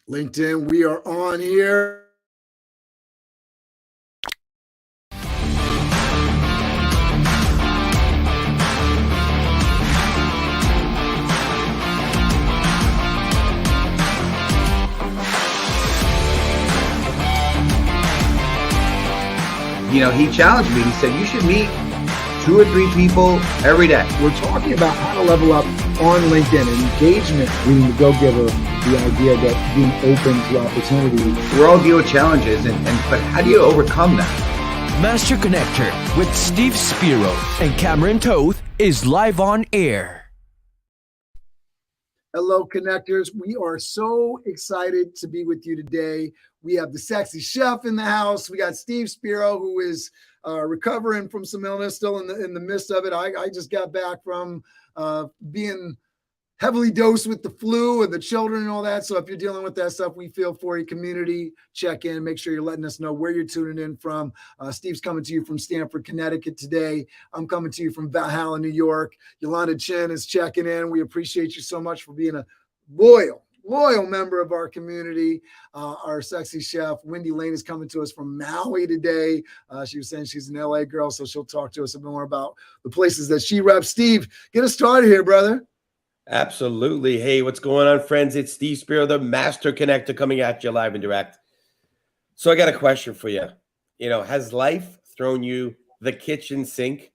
LinkedIn, we are on here. You know, he challenged me. He said, you should meet 2 or 3 people every day. We're talking about how to level up on LinkedIn and engagement, being the go-giver, the idea that being open to opportunity. We all deal with challenges, but how do you overcome that? Master Connector with Steve Spiro and Cameron Toth is live on air. Hello, connectors. We are so excited to be with you today. We have the sexy chef in the house. We got Steve Spiro, who is recovering from some illness, still in the midst of it. I just got back from being heavily dosed with the flu and the children and all that. So if you're dealing with that stuff, we feel for you. Community, check in. Make sure you're letting us know where you're tuning in from. Steve's coming to you from Stamford, Connecticut today. I'm coming to you from Valhalla, New York. Yolanda Chen is checking in. We appreciate you so much for being a loyal member of our community. Our sexy chef, Wendy Lane, is coming to us from Maui today. She was saying she's an LA girl, so she'll talk to us a bit more about the places that she reps. Steve, get us started here, brother. Absolutely. Hey, what's going on, friends? It's Steve Spiro, the Master Connector, coming at you live and direct. So I got a question for you. You know, has life thrown you the kitchen sink,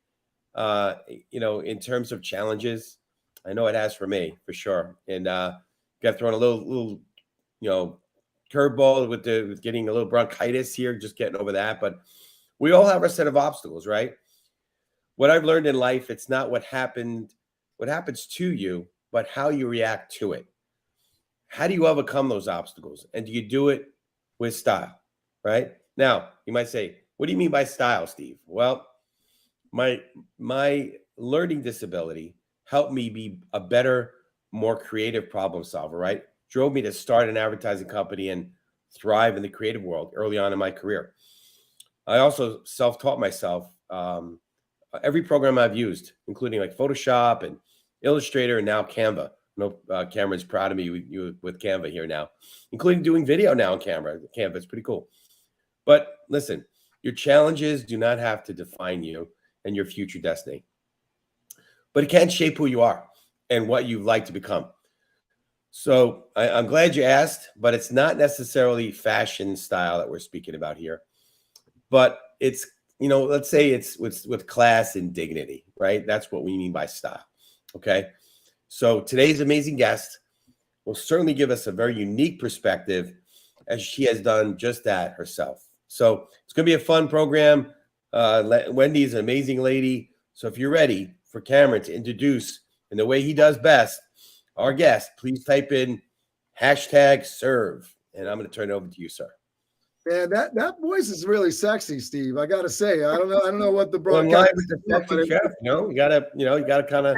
in terms of challenges? I know it has for me, for sure. And got thrown a little curveball with getting a little bronchitis here, just getting over that. But we all have our set of obstacles, right? What I've learned in life, it's not what happens to you, but how you react to it. How do you overcome those obstacles? And do you do it with style, right? Now, you might say, what do you mean by style, Steve? Well, my learning disability helped me be a better, more creative problem solver, right? Drove me to start an advertising company and thrive in the creative world early on in my career. I also self-taught myself every program I've used, including like Photoshop and Illustrator and now Canva. I know Cameron's proud of me with Canva here now, including doing video now on Canva. It's pretty cool. But listen, your challenges do not have to define you and your future destiny, but it can shape who you are and what you'd like to become. So I'm glad you asked, but it's not necessarily fashion style that we're speaking about here, but it's, let's say it's with class and dignity, right? That's what we mean by style. Okay. So today's amazing guest will certainly give us a very unique perspective, as she has done just that herself. So it's going to be a fun program. Wendy's an amazing lady. So if you're ready for Cameron to introduce in the way he does best our guest, please type in #serve. And I'm going to turn it over to you, sir. Man, that voice is really sexy, Steve. I gotta say, I don't know what the broadcast. You gotta kind of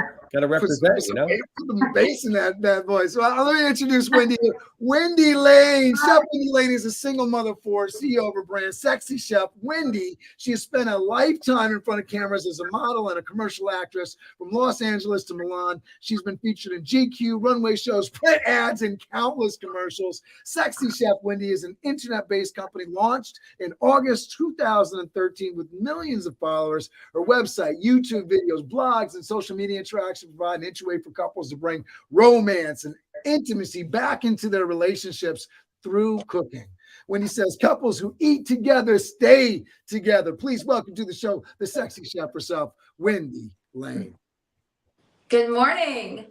represent. Put some bass in that voice. Well, let me introduce Wendy. Wendy Lane. Chef Wendy Lane is a single mother for CEO of her brand, Sexy Chef Wendy. She has spent a lifetime in front of cameras as a model and a commercial actress from Los Angeles to Milan. She's been featured in GQ, runway shows, print ads, and countless commercials. Sexy Chef Wendy is an internet-based company launched in August 2013 with millions of followers. Her website, YouTube videos, blogs, and social media interaction provide an entry way for couples to bring romance and intimacy back into their relationships through cooking. Wendy says couples who eat together stay together. Please welcome to the show the sexy chef herself, Wendy Lane. Good morning.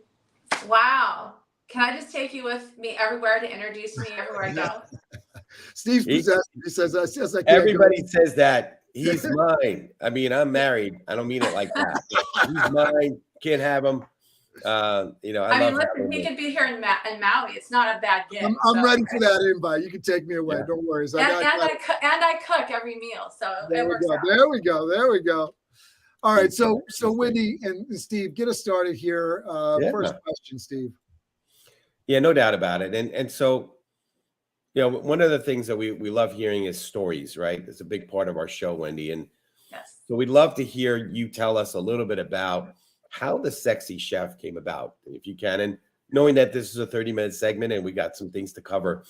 Wow. Can I just take you with me everywhere to introduce me everywhere I go? Steve's possessed. He says, everybody says that. He's mine. I mean, I'm married. I don't mean it like that. He's mine. Can't have him. I mean, listen, he could be here in Maui. It's not a bad gig. I'm ready for that invite. You can take me away. Yeah. Don't worry. So I cook every meal. So it works out. There we go. All right. So Wendy and Steve, get us started here. First question, Steve. Yeah, no doubt about it. And so, one of the things that we love hearing is stories, right? It's a big part of our show, Wendy. And yes. So we'd love to hear you tell us a little bit about how the Sexy Chef came about, if you can. And knowing that this is a 30-minute segment and we got some things to cover,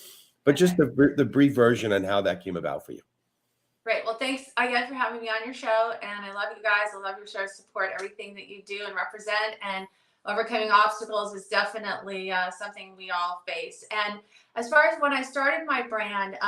but just the brief version on how that came about for you. Great. Well, thanks again for having me on your show. And I love you guys. I love your show, support everything that you do and represent. And overcoming obstacles is definitely something we all face. And as far as when I started my brand,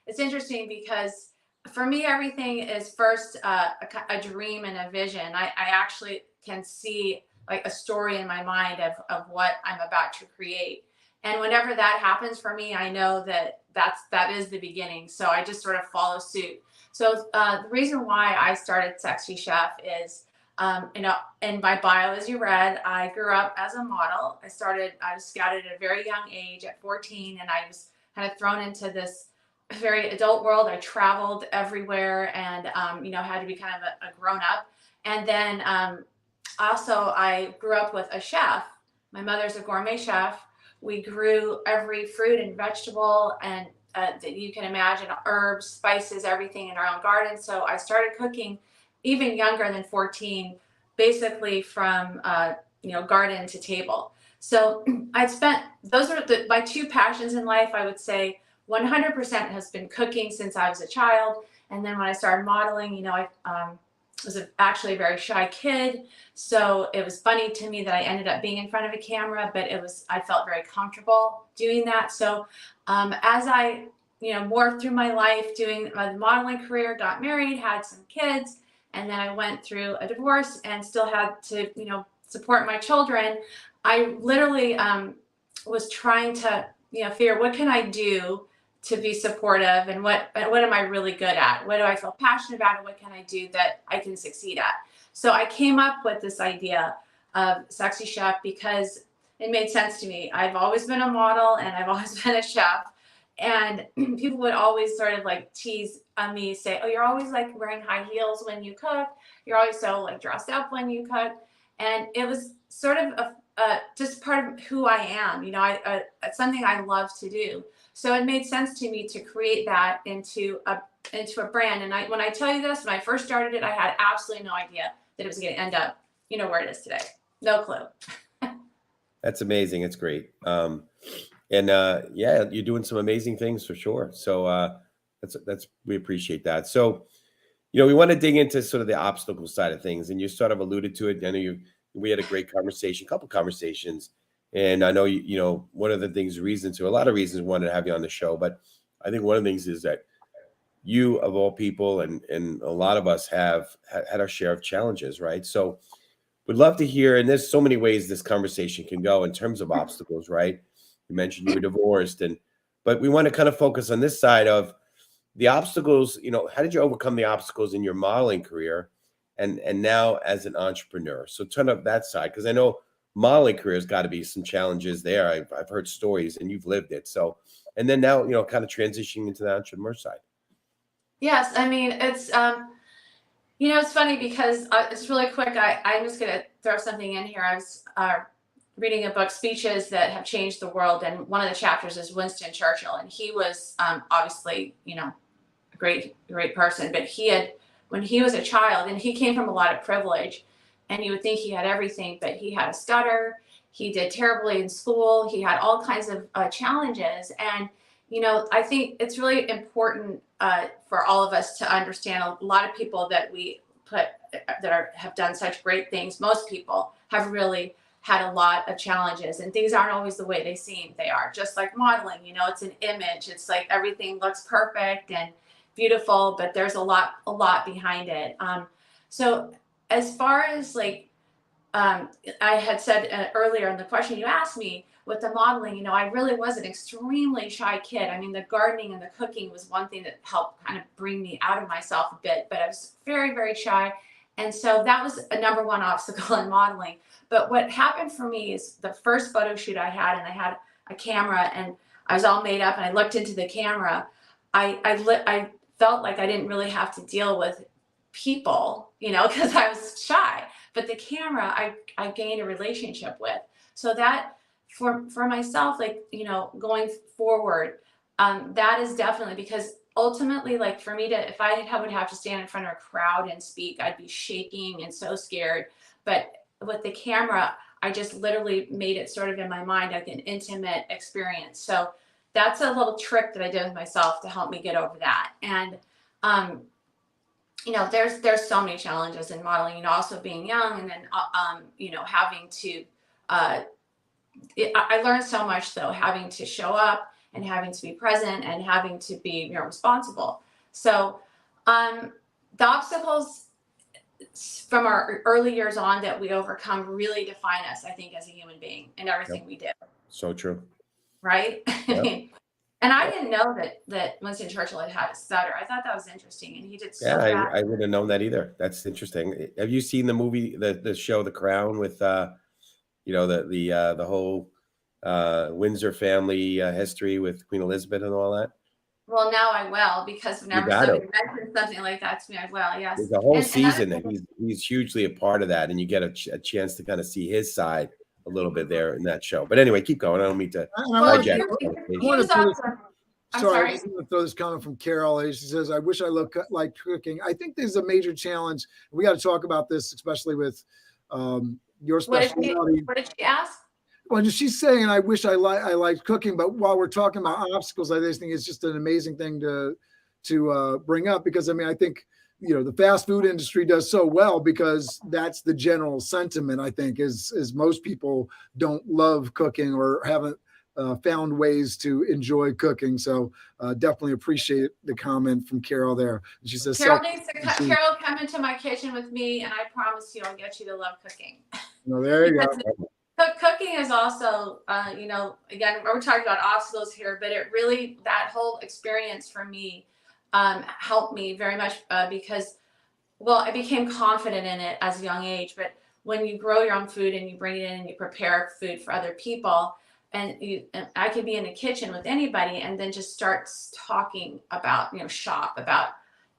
it's interesting because for me, everything is first a dream and a vision. I actually can see like a story in my mind of what I'm about to create. And whenever that happens for me, I know that is the beginning. So I just sort of follow suit. So the reason why I started Sexy Chef is, in my bio, as you read, I grew up as a model. I was scouted at a very young age at 14, and I was kind of thrown into this very adult world. I traveled everywhere and, had to be kind of a grown up. And then also I grew up with a chef. My mother's a gourmet chef. We grew every fruit and vegetable and that you can imagine, herbs, spices, everything in our own garden. So I started cooking even younger than 14, basically from, garden to table. So those are my two passions in life. I would say 100% has been cooking since I was a child. And then when I started modeling, I was actually a very shy kid. So it was funny to me that I ended up being in front of a camera, but I felt very comfortable doing that. So as I, morphed through my life doing my modeling career, got married, had some kids, and then I went through a divorce and still had to, support my children. I literally was trying to, figure what can I do to be supportive and what am I really good at? What do I feel passionate about and what can I do that I can succeed at? So I came up with this idea of Sexy Chef because it made sense to me. I've always been a model and I've always been a chef. And people would always sort of like tease on me, say, oh, you're always like wearing high heels when you cook. You're always so like dressed up when you cook. And it was sort of just part of who I am. It's something I love to do. So it made sense to me to create that into a brand. And when I tell you this, when I first started it, I had absolutely no idea that it was going to end up, where it is today. No clue. That's amazing. It's great. You're doing some amazing things for sure. So we appreciate that. So, we want to dig into sort of the obstacle side of things, and you sort of alluded to it. I know we had a great conversation, couple conversations, and I know one of the things, a lot of reasons we wanted to have you on the show, but I think one of the things is that you, of all people, and a lot of us have had our share of challenges, right? So would love to hear, and there's so many ways this conversation can go in terms of obstacles, right? You mentioned you were divorced, but we want to kind of focus on this side of the obstacles. How did you overcome the obstacles in your modeling career and now as an entrepreneur? So turn up that side, because I know modeling career has got to be some challenges there. I've heard stories and you've lived it. So, and then now, kind of transitioning into the entrepreneur side. Yes. I mean, it's, it's funny because it's really quick. I'm just going to throw something in here. I was reading a book, Speeches That Have Changed the World. And one of the chapters is Winston Churchill. And he was obviously, a great person, but when he was a child, and he came from a lot of privilege, and you would think he had everything, but he had a stutter. He did terribly in school. He had all kinds of challenges. And, I think it's really important for all of us to understand a lot of people that have done such great things. Most people have really had a lot of challenges, and things aren't always the way they seem. They are just like modeling, it's an image. It's like everything looks perfect and beautiful, but there's a lot behind it. So as far as I had said earlier in the question you asked me with the modeling, I really was an extremely shy kid. I mean, the gardening and the cooking was one thing that helped kind of bring me out of myself a bit, but I was very, very shy. And so that was a number one obstacle in modeling. But what happened for me is the first photo shoot I had, and I had a camera and I was all made up and I looked into the camera. I felt like I didn't really have to deal with people, because I was shy. But the camera, I gained a relationship with. So that for myself, going forward, that is definitely, because ultimately, for me if I would have to stand in front of a crowd and speak, I'd be shaking and so scared. But with the camera, I just literally made it sort of in my mind like an intimate experience. So, that's a little trick that I did with myself to help me get over that. And, there's so many challenges in modeling, also being young, and then, having to, I learned so much though, having to show up and having to be present and having to be, responsible. So, the obstacles from our early years on that we overcome really define us, I think, as a human being and everything we do. So true. Right? Yep. And I didn't know that Winston Churchill had a stutter. I thought that was interesting, and he did so Yeah, bad. I wouldn't have known that either. That's interesting. Have you seen the movie, the show, The Crown, with the whole Windsor family history with Queen Elizabeth and all that? Well, now I will, because whenever somebody mentions something like that to me, I will. Yes. There's a whole And season that he's hugely a part of that, and you get a chance to kind of see his side a little bit there in that show. But anyway, keep going. I don't mean to hijack. I'm sorry, I sorry. just want to throw this comment from Carol. She says, I wish I like cooking. I think there's a major challenge. We got to talk about this, especially with your specialty. What did she ask? Well, she's saying, I wish I liked cooking, but while we're talking about obstacles, I just think it's just an amazing thing to bring up, because I think, the fast food industry does so well because that's the general sentiment, I think, is most people don't love cooking or haven't found ways to enjoy cooking. So definitely appreciate the comment from Carol there. She says, Carol come into my kitchen with me, and I promise you I'll get you to love cooking. There you go. Cooking is also, again, we're talking about obstacles here, but it really, that whole experience for me helped me very much because, I became confident in it as a young age. But when you grow your own food and you bring it in and you prepare food for other people, and I could be in the kitchen with anybody and then just start talking about, shop about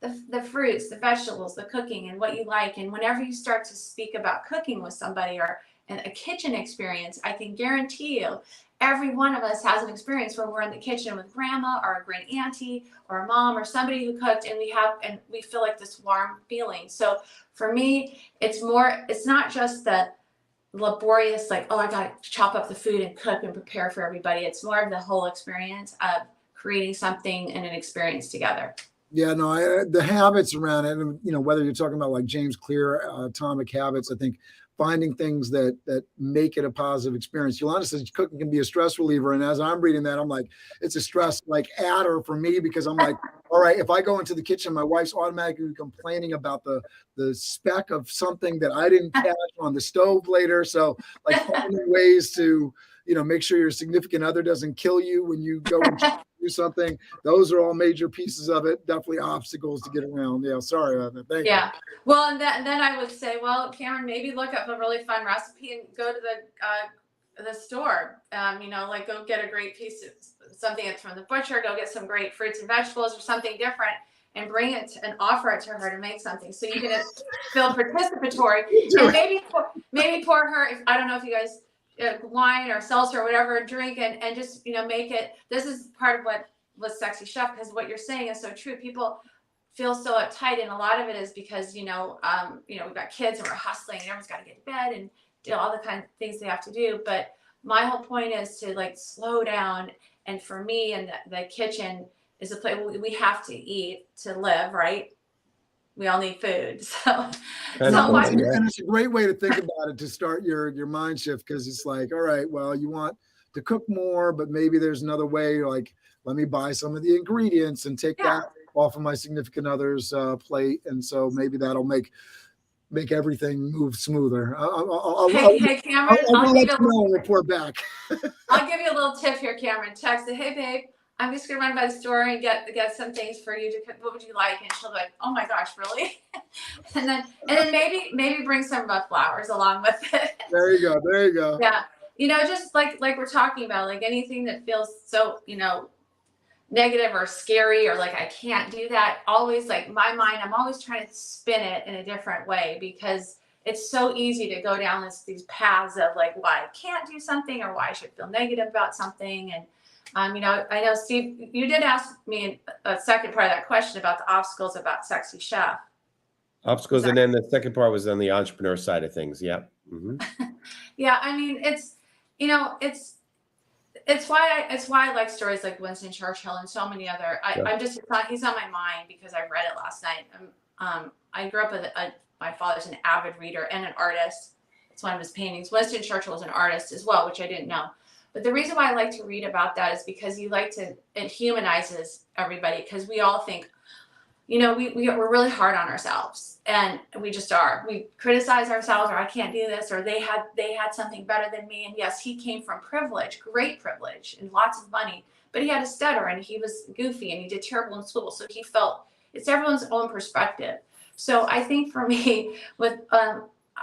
the fruits, the vegetables, the cooking, and what you like. And whenever you start to speak about cooking with somebody or a kitchen experience, I can guarantee you every one of us has an experience where we're in the kitchen with grandma or a great auntie or a mom or somebody who cooked, and we feel like this warm feeling. So for me, it's not just the laborious, like, I got to chop up the food and cook and prepare for everybody. It's more of the whole experience of creating something and an experience together. Yeah, no, the habits around it, and whether you're talking about like James Clear, Atomic Habits, I think finding things that make it a positive experience. Yolanda says cooking can be a stress reliever, and as I'm reading that, I'm like, it's a stress adder for me, because I'm like, all right, if I go into the kitchen, my wife's automatically complaining about the speck of something that I didn't catch on the stove later. So finding ways to make sure your significant other doesn't kill you when you go and do something. Those are all major pieces of it. Definitely obstacles to get around. Yeah, sorry about that. Thank you. Well, and then I would say, Cameron, maybe look up a really fun recipe and go to the store. Go get a great piece of something that's from the butcher. Go get some great fruits and vegetables or something different, and bring it and offer it to her to make something, so you can feel participatory. And maybe pour her. I don't know if you guys. Wine or seltzer or whatever, drink and just make it. This is part of what was Sexy Chef, because what you're saying is so true. People feel so uptight, and a lot of it is because we've got kids and we're hustling and everyone's got to get to bed and do all the kind of things they have to do. But my whole point is to slow down, and for me, and the kitchen is a place we have to eat to live, right? We all need food. And it's a great way to think about it, to start your mind shift, because it's like, all right, well, you want to cook more, but maybe there's another way, let me buy some of the ingredients and take that off of my significant other's plate. And so maybe that'll make everything move smoother. Hey, Cameron, I'll report back. I'll give you a little tip here, Cameron. Text it, hey, babe, I'm just gonna run by the store and get some things for you to cook. What would you like? And she'll be like, oh my gosh, really? and then maybe bring some flowers along with it. There you go. Yeah. Just like we're talking about, anything that feels so, negative or scary, or I can't do that. Always my mind, I'm always trying to spin it in a different way, because it's so easy to go down these paths of why I can't do something or why I should feel negative about something. And I know, Steve, you did ask me a second part of that question about the obstacles about Sexy Chef. Obstacles, and then the second part was on the entrepreneur side of things. Yeah. Mm-hmm. Yeah, it's it's why I like stories like Winston Churchill and so many other. I'm just he's on my mind because I read it last night. I grew up with my father's an avid reader and an artist. It's one of his paintings. Winston Churchill is an artist as well, which I didn't know. But the reason why I like to read about that is because it humanizes everybody, because we all think, we're really hard on ourselves, and we just are. We criticize ourselves, or I can't do this, or they had something better than me. And yes, he came from privilege, great privilege, and lots of money, but he had a stutter and he was goofy and he did terrible in school. So he felt it's everyone's own perspective. So I think for me,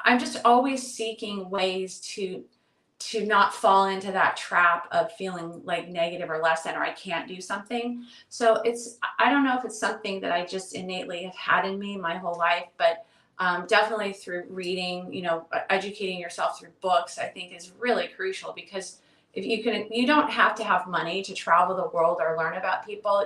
I'm just always seeking ways to not fall into that trap of feeling like negative or less than, or I can't do something. So I don't know if it's something that I just innately have had in me my whole life, but definitely through reading, educating yourself through books, I think is really crucial, because if you don't have to have money to travel the world or learn about people.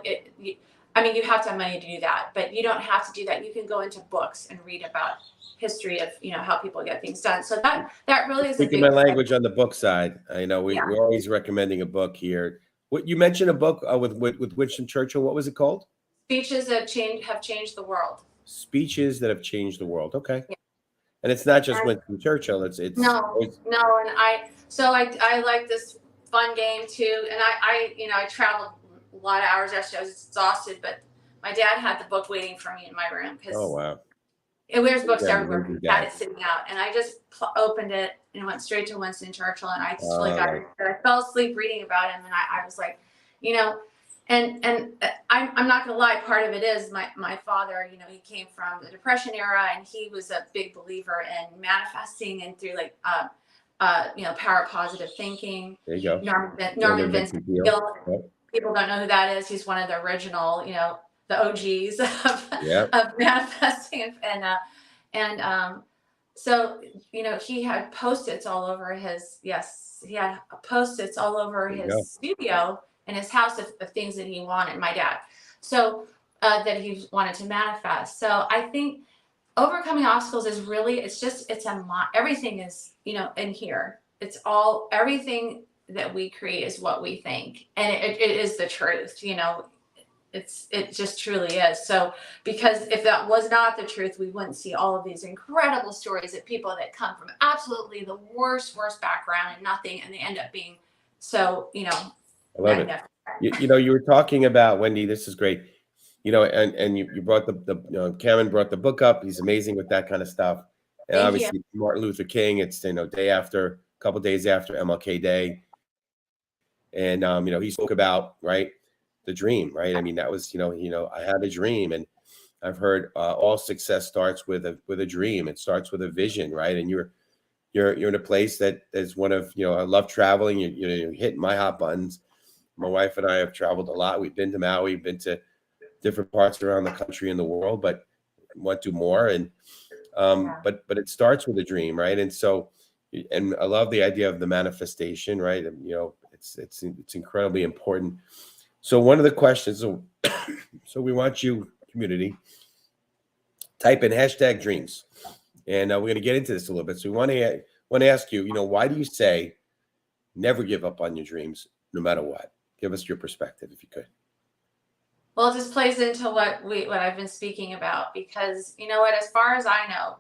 You have to have money to do that, but you don't have to do that. You can go into books and read about history of how people get things done. So that really is speaking my language on the book side. I know we're always recommending a book here. What you mentioned a book with Winston Churchill. What was it called? Speeches that have changed the world. Speeches that have changed the world. Okay. Yeah. And it's not just Winston Churchill. It's no. And I like this fun game too. And I traveled a lot of hours yesterday. I was exhausted, but my dad had the book waiting for me in my room because wow. There's books everywhere. He had it sitting out, and I just opened it and went straight to Winston Churchill, and I just really got it. I fell asleep reading about him, and I was like, and I'm not gonna lie, part of it is my father. He came from the Depression era, and he was a big believer in manifesting and through power positive thinking. There you go. Norman Vincent Peale. Yep. People don't know who that is. He's one of the original, the OGs of manifesting, so he had Post-its all over his studio in his house of things that he wanted, my dad, so that he wanted to manifest. So I think overcoming obstacles is really, everything is in here. It's all, everything that we create is what we think, and it is the truth. It just truly is. So, because if that was not the truth, we wouldn't see all of these incredible stories of people that come from absolutely the worst background and nothing, and they end up being so, I love it. You were talking about, Wendy, this is great. And you brought Cameron brought the book up. He's amazing with that kind of stuff. And obviously Martin Luther King, it's, a couple days after MLK Day. And, he spoke about, right, the dream, right? That was, I had a dream, and I've heard all success starts with a dream. It starts with a vision, right? And you're in a place that is one of, I love traveling. You're hitting my hot buttons. My wife and I have traveled a lot. We've been to Maui, been to different parts around the country and the world, but want to do more. And, but it starts with a dream, right? And so, and I love the idea of the manifestation, right? And, it's incredibly important. So one of the questions, so we want you, community, type in #dreams, and we're going to get into this a little bit. So we want to ask you, why do you say never give up on your dreams, no matter what? Give us your perspective, if you could. Well, it just plays into what I've been speaking about, because as far as I know,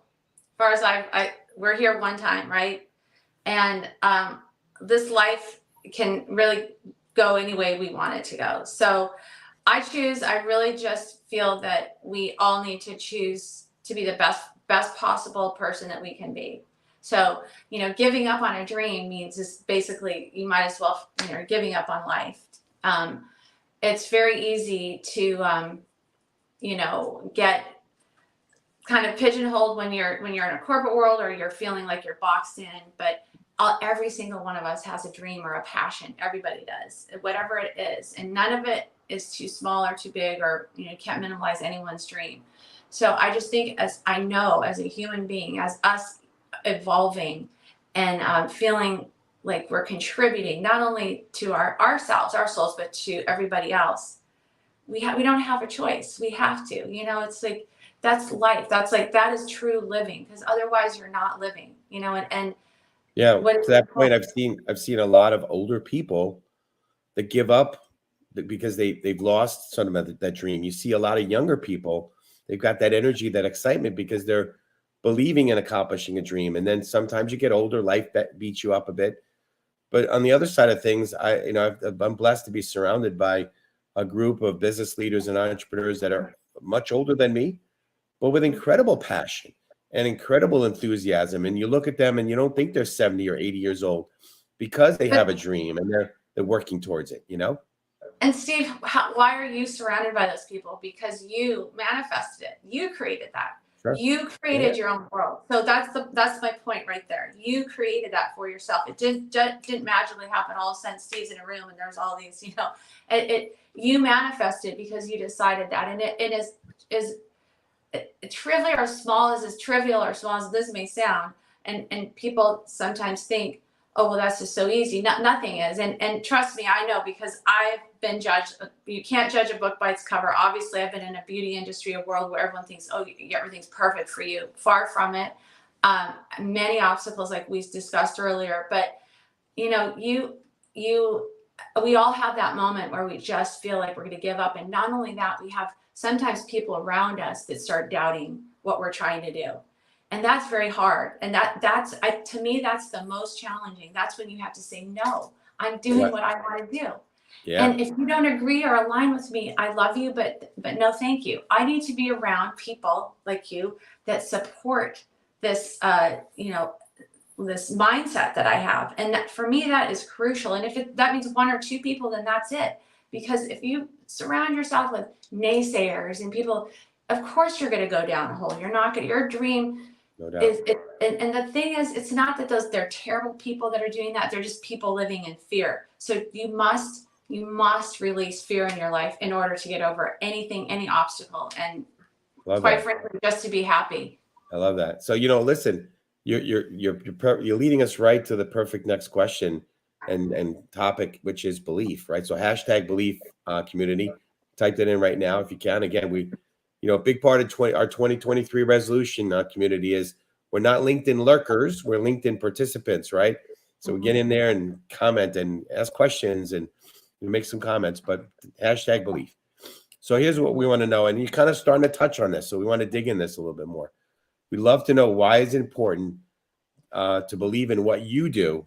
we're here one time, right? And this life can really go any way we want it to go. So I really just feel that we all need to choose to be the best possible person that we can be. So, giving up on a dream means just basically you might as well, giving up on life. It's very easy to, get kind of pigeonholed when you're in a corporate world, or you're feeling like you're boxed in, but every single one of us has a dream or a passion. Everybody does, whatever it is. And none of it is too small or too big, or, can't minimize anyone's dream. So I just think, as a human being, as us evolving and feeling like we're contributing not only to ourselves, our souls, but to everybody else, we don't have a choice. We have to, it's like, that's life. That is true living, because otherwise you're not living, and yeah, to that point, I've seen a lot of older people that give up because they've lost some of that dream. You see a lot of younger people, they've got that energy, that excitement because they're believing in accomplishing a dream. And then sometimes you get older, life beats you up a bit. But on the other side of things, I'm blessed to be surrounded by a group of business leaders and entrepreneurs that are much older than me, but with incredible passion and incredible enthusiasm. And you look at them and you don't think they're 70 or 80 years old because they have a dream and they're working towards it, you know? And Steve, why are you surrounded by those people? Because you manifested it. You created that. Sure. You created your own world. So that's my point right there. You created that for yourself. It didn't magically happen. All of a sudden, Steve's in a room and there's all these, you manifested because you decided that. And it is trivial or small as this may sound. And people sometimes think, oh, well, that's just so easy. Nothing is. And trust me, I know, because I've been judged. You can't judge a book by its cover. Obviously, I've been in a beauty industry, a world where everyone thinks, oh, everything's perfect for you. Far from it. Many obstacles, like we discussed earlier. But, we all have that moment where we just feel like we're going to give up. And not only that, we have sometimes people around us that start doubting what we're trying to do. And that's very hard. And to me, that's the most challenging. That's when you have to say, no, I'm doing what I want to do. Yeah. And if you don't agree or align with me, I love you, but no, thank you. I need to be around people like you that support this, this mindset that I have. And that, for me, that is crucial. And if that means one or two people, then that's it. Because if you surround yourself with naysayers and people, of course you're going to go down a hole. You're not going to, your dream no doubt. And the thing is, it's not that they're terrible people that are doing that. They're just people living in fear. So you must release fear in your life in order to get over any obstacle. And quite frankly, just to be happy. I love that. So, listen, you're leading us right to the perfect next question and topic, which is belief, right? So #belief community, type that in right now if you can. Again, a big part of our 2023 resolution community is we're not LinkedIn lurkers, we're LinkedIn participants, right? So we get in there and comment and ask questions and make some comments, but #belief. So here's what we want to know, and you're kind of starting to touch on this, so we want to dig in this a little bit more. We'd love to know why it's important to believe in what you do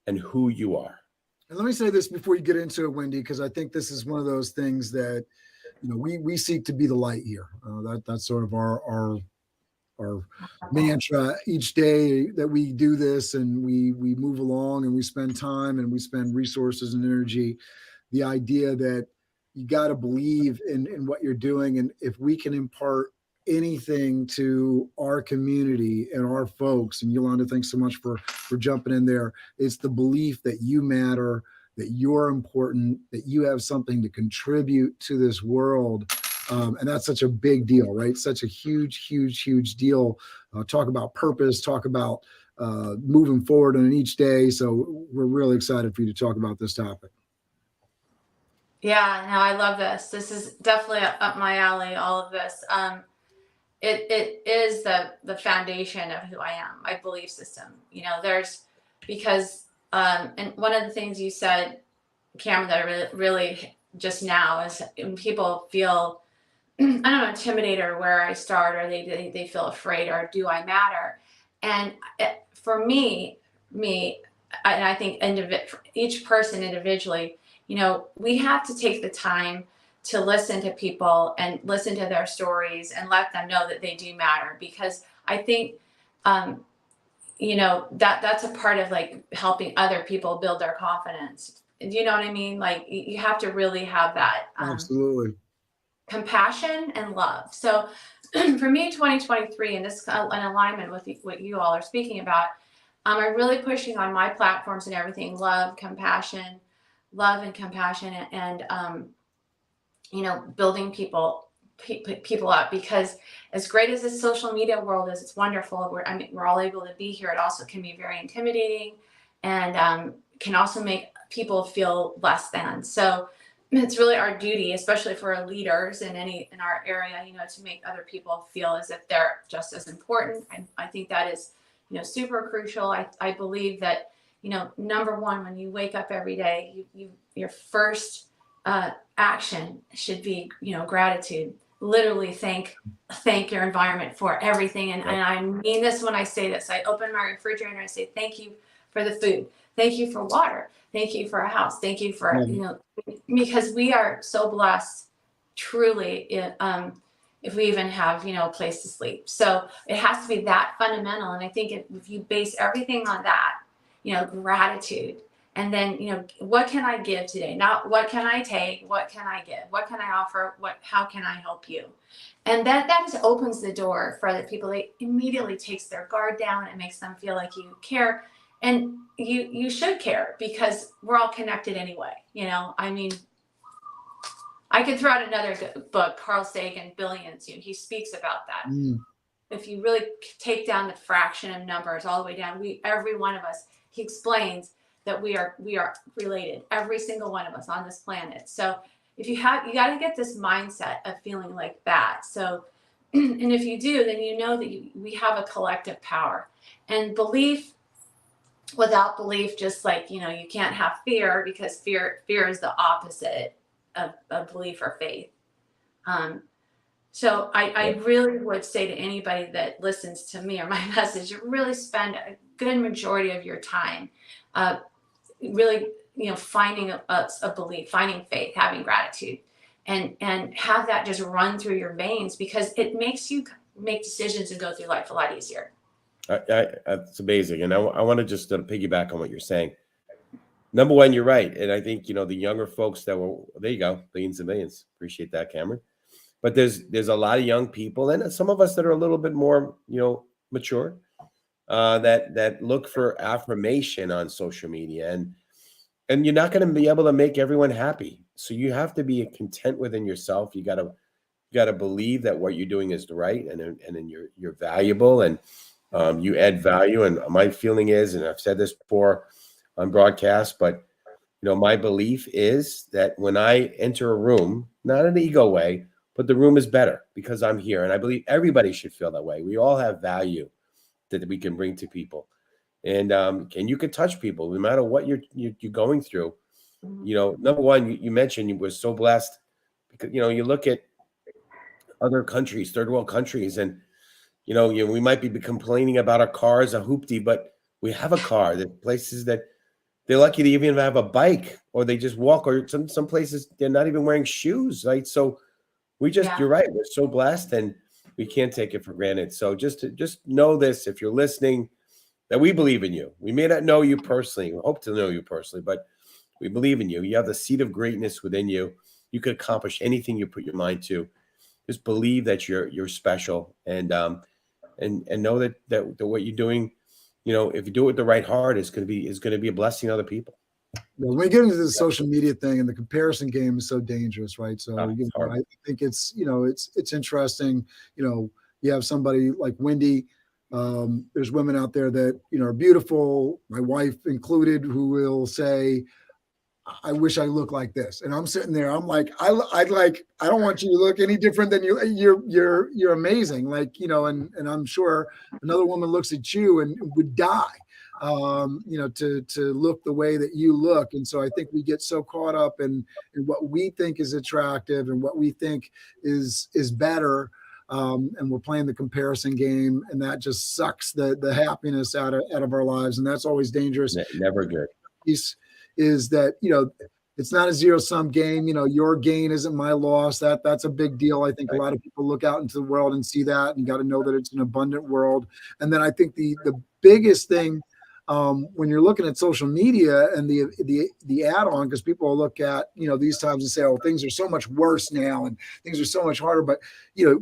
and who you are. And let me say this before you get into it, Wendy, because I think this is one of those things that we seek to be the light here. That's sort of our mantra each day that we do this, and we move along and we spend time and we spend resources and energy. The idea that you got to believe in what you're doing, and if we can impart anything to our community and our folks, and Yolanda, thanks so much for jumping in there. It's the belief that you matter, that you're important, that you have something to contribute to this world. And that's such a big deal, right? Such a huge deal. Talk about purpose, talk about moving forward on each day. So we're really excited for you to talk about this topic. Yeah, no, I love this. This is definitely up my alley, all of this. It is the foundation of who I am, my belief system. And one of the things you said, Cameron, that really just now is when people feel, I don't know, intimidated or where I start, or they feel afraid, or do I matter? And for me, and I think each person individually, we have to take the time to listen to people and listen to their stories and let them know that they do matter. Because I think, that's a part of like helping other people build their confidence. Do you know what I mean? Like you have to really have that absolutely compassion and love. So for me, 2023, and this is in alignment with what you all are speaking about, I'm really pushing on my platforms and everything, love and compassion, and building people up, because as great as this social media world is, it's wonderful. We're all able to be here. It also can be very intimidating, and can also make people feel less than. So it's really our duty, especially for our leaders in our area, to make other people feel as if they're just as important. I think that is, super crucial. I believe that, number one, when you wake up every day, your first action should be, gratitude. Literally thank your environment for everything. And I mean this when I say this. I open my refrigerator and I say, thank you for the food. Thank you for water. Thank you for a house. Thank you for, because we are so blessed, truly, if we even have, a place to sleep. So it has to be that fundamental. And I think if you base everything on that, gratitude, and then, what can I give today? Not what can I take? What can I give? What can I offer? How can I help you? And that just opens the door for other people. It immediately takes their guard down. It makes them feel like you care. And you should care, because we're all connected anyway. I mean, I could throw out another book, Carl Sagan, Billions. He speaks about that. If you really take down the fraction of numbers all the way down, every one of us, he explains that we are related, every single one of us on this planet. So if you got to get this mindset of feeling like that. So, and if you do, then that we have a collective power. And belief, without belief, just like, you can't have fear, because fear is the opposite of belief or faith. So I really would say to anybody that listens to me or my message, really spend a good majority of your time really, finding a belief, finding faith, having gratitude, and have that just run through your veins, because it makes you make decisions and go through life a lot easier. It's amazing. And I want to just piggyback on what you're saying. Number one, you're right. And I think, the younger folks there you go, billions and millions. Appreciate that, Cameron. But there's a lot of young people, and some of us that are a little bit more, mature, that look for affirmation on social media, and you're not going to be able to make everyone happy. So you have to be content within yourself. You got to believe that what you're doing is right, and then you're valuable, and you add value. And my feeling is, and I've said this before on broadcast, but my belief is that when I enter a room, not in an ego way, but the room is better because I'm here. And I believe everybody should feel that way. We all have value that we can bring to people. And you can touch people no matter what you're going through. Number one, you mentioned you were so blessed because, you look at other countries, third world countries, and, we might be complaining about our cars, a hoopty, but we have a car. There's places that they're lucky to even have a bike, or they just walk, or some places they're not even wearing shoes, right? So you're right. We're so blessed, and we can't take it for granted. So just know this, if you're listening, that we believe in you. We may not know you personally. We hope to know you personally, but we believe in you. You have the seed of greatness within you. You can accomplish anything you put your mind to. Just believe that you're special, and know that what you're doing, if you do it with the right heart, is going to be a blessing to other people. When we get into the social media thing, and the comparison game is so dangerous, right? So I think it's it's interesting. You have somebody like Wendy. There's women out there that are beautiful, my wife included, who will say, I wish I looked like this. And I'm sitting there, I'm like, I don't want you to look any different than you. You're amazing. And I'm sure another woman looks at you and would die, to look the way that you look. And so I think we get so caught up in what we think is attractive and what we think is better. And we're playing the comparison game, and that just sucks the happiness out of our lives. And that's always dangerous. Never good. Is that, it's not a zero-sum game. Your gain isn't my loss. That's a big deal. I think a lot of people look out into the world and see that, and got to know that it's an abundant world. And then I think the biggest thing, when you're looking at social media and the add-on, because people will look at, these times and say, oh, things are so much worse now and things are so much harder. But,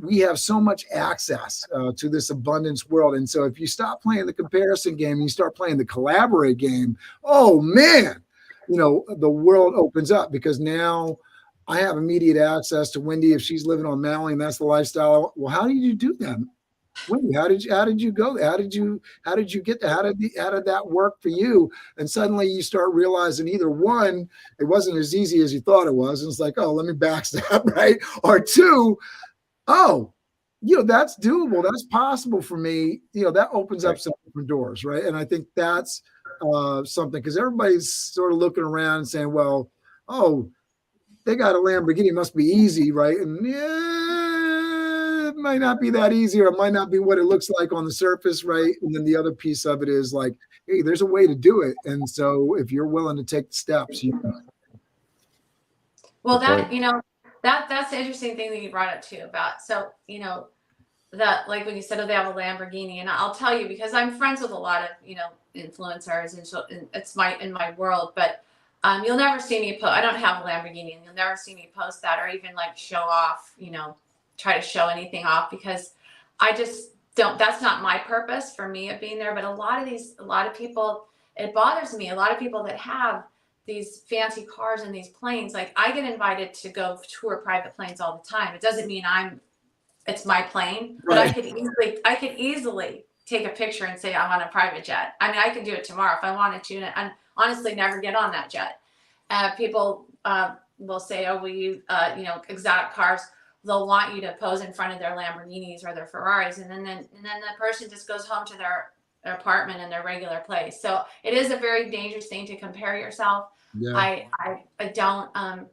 we have so much access to this abundance world. And so if you stop playing the comparison game and you start playing the collaborate game, oh, man, the world opens up, because now I have immediate access to Wendy if she's living on Maui and that's the lifestyle. Well, how did you do that? Wendy, how did you go there? How did you get there? How did that work for you? And suddenly you start realizing either one, it wasn't as easy as you thought it was. And it's like, oh, let me backstab, right? Or two, oh, that's doable. That's possible for me. That opens up some different doors, right? And I think that's something, because everybody's sort of looking around and saying, well, oh, they got a Lamborghini, must be easy, right? And yeah, it might not be that easy, or it might not be what it looks like on the surface, right? And then the other piece of it is like, hey, there's a way to do it. And so if you're willing to take the steps, Well, Good point. that, you know, that's the interesting thing that you brought up too about, so, you know, that like when you said, oh, they have a Lamborghini, and I'll tell you, because I'm friends with a lot of, you know, influencers, and so and it's in my world, but you'll never see me post. I don't have a Lamborghini, and you'll never see me post that or even like show off, you know, try to show anything off, because I just don't. That's not my purpose for me of being there. But a lot of people, it bothers me. A lot of people that have these fancy cars and these planes, like I get invited to go tour private planes all the time. It doesn't mean it's my plane, but right. I could easily take a picture and say I'm on a private jet. I mean, I can do it tomorrow if I wanted to, and honestly never get on that jet. People will say, oh, you know, exotic cars. They'll want you to pose in front of their Lamborghinis or their Ferraris, and then the person just goes home to their apartment in their regular place. So it is a very dangerous thing to compare yourself. Yeah. I don't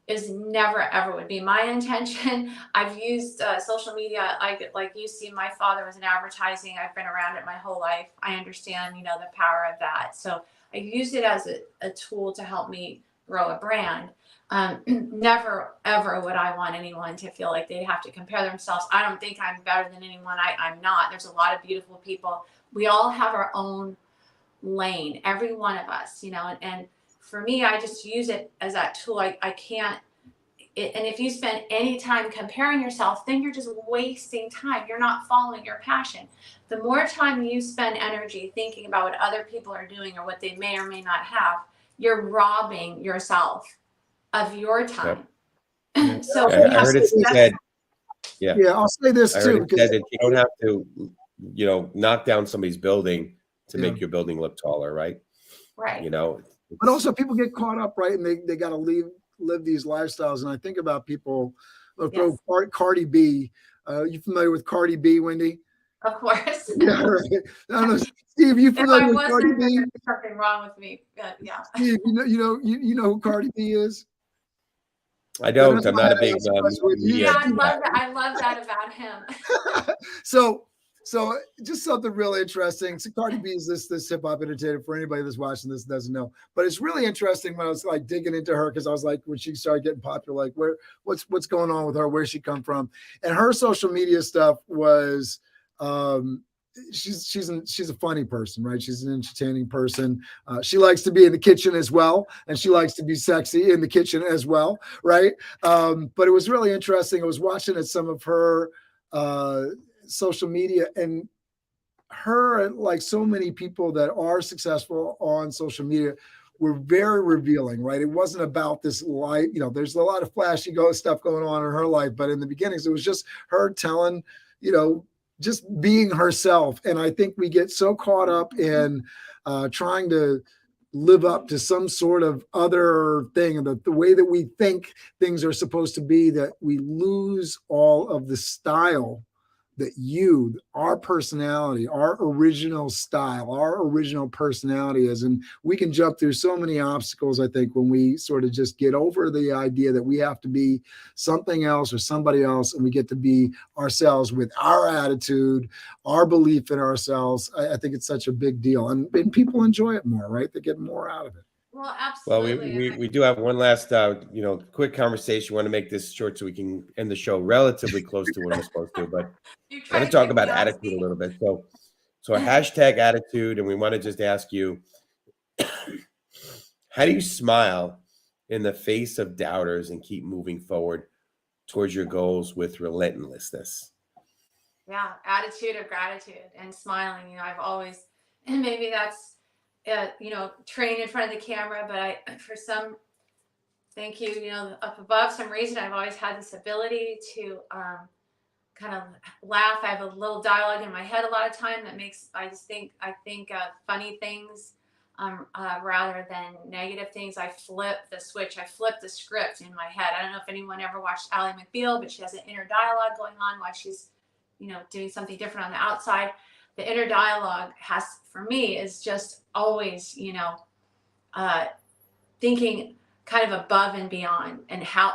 is never ever would be my intention. I've used social media. Like you see, my father was in advertising. I've been around it my whole life. I understand, you know, the power of that. So I used it as a tool to help me grow a brand. Never ever would I want anyone to feel like they have to compare themselves. I don't think I'm better than anyone. I'm not. There's a lot of beautiful people. We all have our own lane, every one of us, you know, and for me, I just use it as that tool. I can't, and if you spend any time comparing yourself, then you're just wasting time. You're not following your passion. The more time you spend energy thinking about what other people are doing or what they may or may not have, you're robbing yourself of your time. Yep. So I heard it said, Yeah, I'll say this I too, heard it because said that you don't have to, you know, knock down somebody's building to Yeah. make your building look taller, right? right. You know, but also people get caught up, right? And they got to live these lifestyles. And I think about people, Yes. Cardi B. You familiar with Cardi B, Wendy? Of course. Yeah, right. I don't know, Steve. You If familiar I with Cardi wasn't, B? there's something wrong with me. Yeah. Steve, you know who Cardi B is? I don't. That's I'm why not I a big asked the question with you. media. Yeah, I love that about him. So just something really interesting. So Cardi B is this hip hop entertainer. For anybody that's watching this doesn't know, but it's really interesting when I was like digging into her, because I was like, when she started getting popular, like what's going on with her, where she come from, and her social media stuff was she's a funny person, right? She's an entertaining person. She likes to be in the kitchen as well, and she likes to be sexy in the kitchen as well, right? But it was really interesting. I was watching some of her social media, and her, like so many people that are successful on social media, were very revealing, right? It wasn't about this life, you know, there's a lot of flashy stuff going on in her life, but in the beginnings, it was just her telling, you know, just being herself. And I think we get so caught up in trying to live up to some sort of other thing, the way that we think things are supposed to be, that we lose all of the style that our personality, our original style, our original personality is. And we can jump through so many obstacles, I think, when we sort of just get over the idea that we have to be something else or somebody else, and we get to be ourselves with our attitude, our belief in ourselves. I think it's such a big deal, and people enjoy it more, right? They get more out of it. Well, Well, absolutely. we do have one last quick conversation. We want to make this short so we can end the show relatively close to when we're supposed to, but I want to talk about attitude a little bit. So a hashtag attitude, and we want to just ask you, how do you smile in the face of doubters and keep moving forward towards your goals with relentlessness? Yeah, attitude of gratitude and smiling. You know, I've always, and maybe that's you know, trained in front of the camera, but thank you, you know, up above, some reason I've always had this ability to kind of laugh. I have a little dialogue in my head a lot of time that makes, I think funny things rather than negative things. I flip the switch. I flip the script in my head. I don't know if anyone ever watched Ally McBeal, but she has an inner dialogue going on while she's, you know, doing something different on the outside. The inner dialogue for me, is just always, you know, thinking kind of above and beyond. And how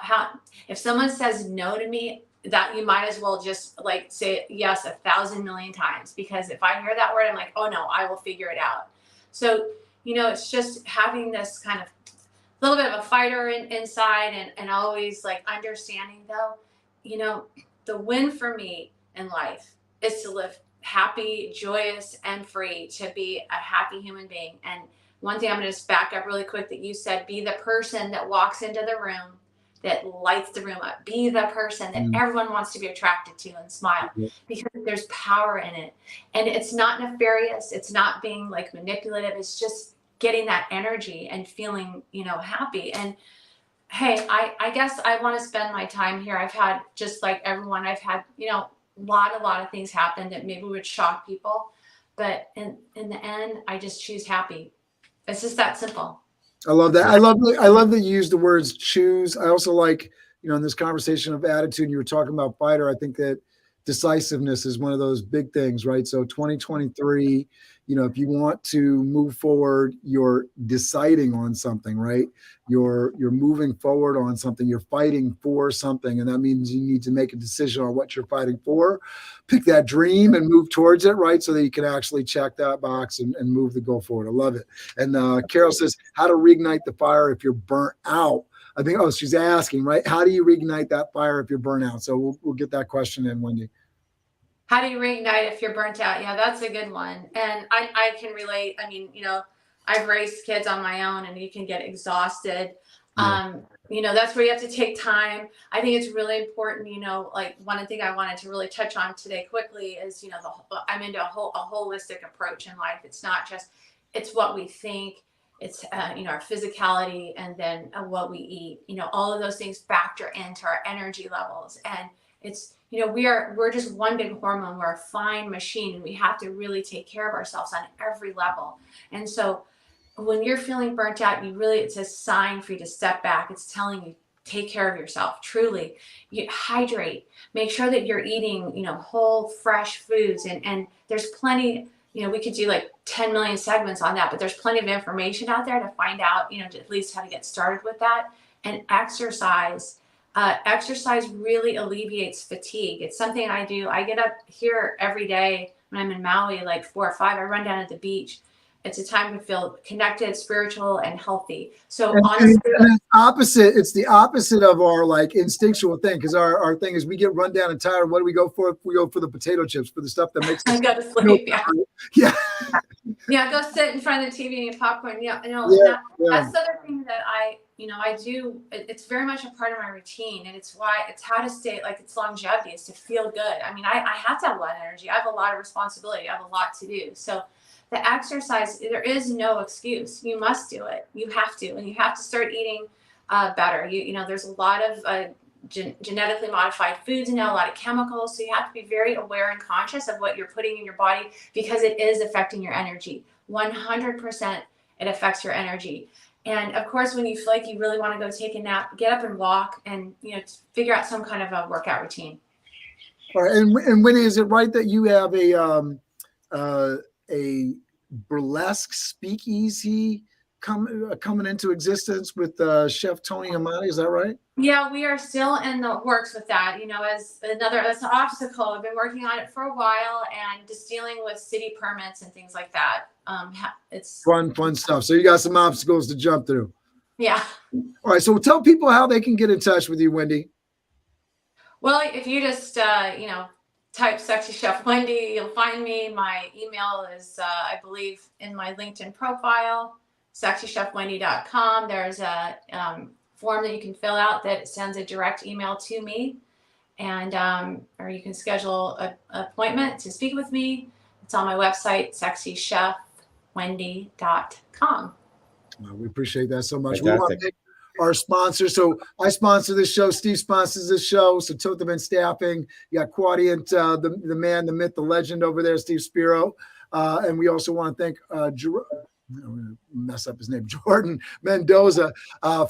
if someone says no to me, that you might as well just like say yes 1,000 million times, because if I hear that word, I'm like, oh no, I will figure it out. So, it's just having this kind of little bit of a fighter inside, and always like understanding though, the win for me in life is to live happy, joyous, and free, to be a happy human being. And one thing I'm going to just back up really quick that you said, be the person that walks into the room that lights the room up. Be the person that everyone wants to be attracted to and smile, because there's power in it. And it's not nefarious. It's not being like manipulative. It's just getting that energy and feeling, happy. And hey, I guess I want to spend my time here. I've had, just like everyone, I've had, a lot of things happen that maybe would shock people. But in the end, I just choose happy. It's just that simple. I love that. I love that you use the words choose. I also like, in this conversation of attitude, you were talking about fighter. I think that decisiveness is one of those big things, right? So 2023, if you want to move forward, you're deciding on something, right? You're moving forward on something. You're fighting for something. And that means you need to make a decision on what you're fighting for, pick that dream and move towards it, right? So that you can actually check that box and move the goal forward. I love it. And Carol says, how to reignite the fire if you're burnt out. I think, she's asking, right? How do you reignite that fire if you're burnt out? So we'll get that question in, Wendy. How do you reignite if you're burnt out? Yeah, that's a good one. And I can relate. I mean, I've raised kids on my own, and you can get exhausted. That's where you have to take time. I think it's really important, like one thing I wanted to really touch on today quickly is, I'm into a holistic approach in life. It's not just, it's what we think. It's, our physicality, and then what we eat, all of those things factor into our energy levels. And it's, we're just one big hormone. We're a fine machine, and we have to really take care of ourselves on every level. And so when you're feeling burnt out, it's a sign for you to step back. It's telling you, take care of yourself. Truly, you hydrate, make sure that you're eating, whole, fresh foods. And there's plenty, we could do like 10 million segments on that, but there's plenty of information out there to find out, at least how to get started with that. And exercise. Exercise really alleviates fatigue. It's something I do. I get up here every day when I'm in Maui, like 4 or 5. I run down at the beach. It's a time to feel connected, spiritual, and healthy. So honestly, it's the opposite of our like instinctual thing, because our thing is we get run down and tired. What do we go for? We go for the potato chips, for the stuff that makes us go to sleep. Yeah. Yeah, go sit in front of the TV and eat popcorn. That's the other thing that I do. It's very much a part of my routine, and it's how to stay, like, it's longevity, is to feel good. I mean, I have to have a lot of energy. I have a lot of responsibility. I have a lot to do. So the exercise, there is no excuse. You must do it. You have to, and you have to start eating better. There's a lot of genetically modified foods now, a lot of chemicals. So you have to be very aware and conscious of what you're putting in your body, because it is affecting your energy. 100% it affects your energy. And of course, when you feel like you really want to go take a nap, get up and walk, and figure out some kind of a workout routine. All right. And Winnie, is it right that you have a burlesque speakeasy coming into existence with Chef Tony Amati? Is that right? Yeah, we are still in the works with that. As an obstacle, I've been working on it for a while, and just dealing with city permits and things like that. It's fun stuff. So you got some obstacles to jump through. Yeah. All right. So tell people how they can get in touch with you, Wendy. Well, if you just type Sexy Chef Wendy, you'll find me. My email is I believe in my LinkedIn profile, sexychefwendy.com. There's a form that you can fill out that sends a direct email to me, and or you can schedule an appointment to speak with me. It's on my website, sexychefwendy.com. We appreciate that so much. Fantastic. We want to thank our sponsors. So I sponsor this show. Steve sponsors this show. So Toth Staffing. You got Quadient, the man, the myth, the legend over there, Steve Spiro. And we also want to thank I'm gonna mess up his name, Jordan Mendoza,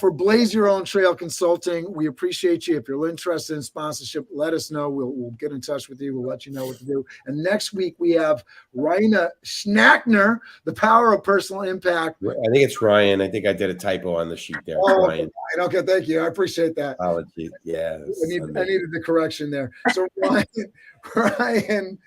for Blaze Your Own Trail Consulting. We appreciate you. If you're interested in sponsorship, let us know. We'll get in touch with you. We'll let you know what to do. And next week we have Raina Schnackner, The Power of Personal Impact. I think it's Ryan. I think I did a typo on the sheet there. Oh, Ryan. Okay, thank you. I appreciate that. Apology. Yeah. I needed the correction there. So Ryan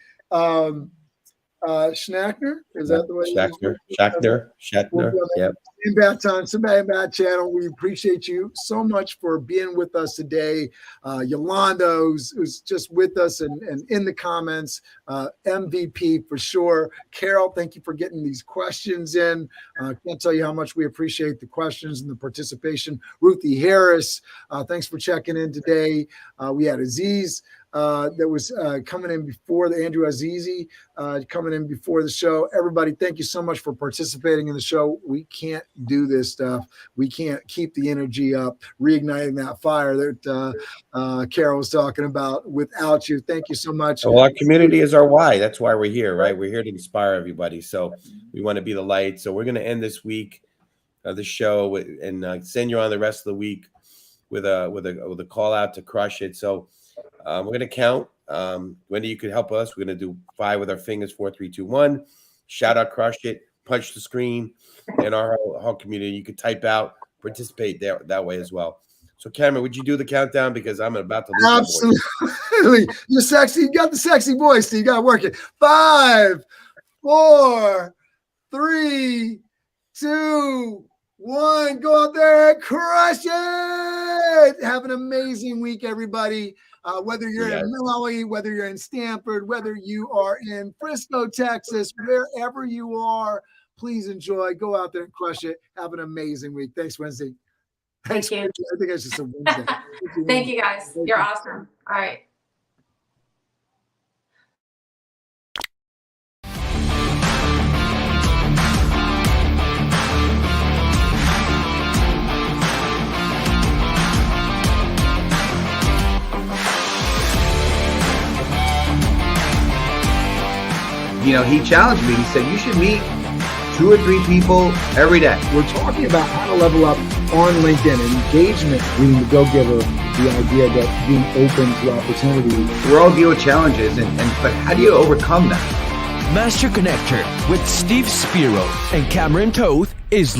Schnackner, is that the way? Schackner. Yep. Impact on Impact channel. We appreciate you so much for being with us today. Yolanda, who's just with us and in the comments, MVP for sure. Carol, thank you for getting these questions in. Can't tell you how much we appreciate the questions and the participation. Ruthie Harris, thanks for checking in today. We had Aziz that was coming in before the Andrew Azizi coming in before the show. Everybody, thank you so much for participating in the show. We can't do this stuff. We can't keep the energy up, reigniting that fire that Carol was talking about without you. Thank you so much. Well, our community is our why. That's why we're here, right? We're here to inspire everybody. So we want to be the light. So we're going to end this week of the show and send you on the rest of the week with a call out to crush it. So we're going to count. Wendy, you could help us. We're going to do 5 with our fingers, 4, 3, 2, 1. Shout out, crush it, punch the screen. And our whole community, you could type out, participate that way as well. So, Cameron, would you do the countdown? Because I'm about to lose Absolutely. You're sexy. You got the sexy voice, so you got to work it. 5, 4, 3, 2, 1. Go out there and crush it. Have an amazing week, everybody. Whether you're in Maui, whether you're in Stanford, whether you are in Frisco, Texas, wherever you are, please enjoy. Go out there and crush it. Have an amazing week. Thanks, Wednesday. Thank you. I think I should say Wednesday. Thank you, guys. You're awesome. All right. He challenged me. He said, you should meet 2 or 3 people every day. We're talking about how to level up on LinkedIn and engagement, being the go-giver, the idea that being open to opportunity. We all deal with challenges, but how do you overcome that? Master Connector with Steve Spiro and Cameron Toth is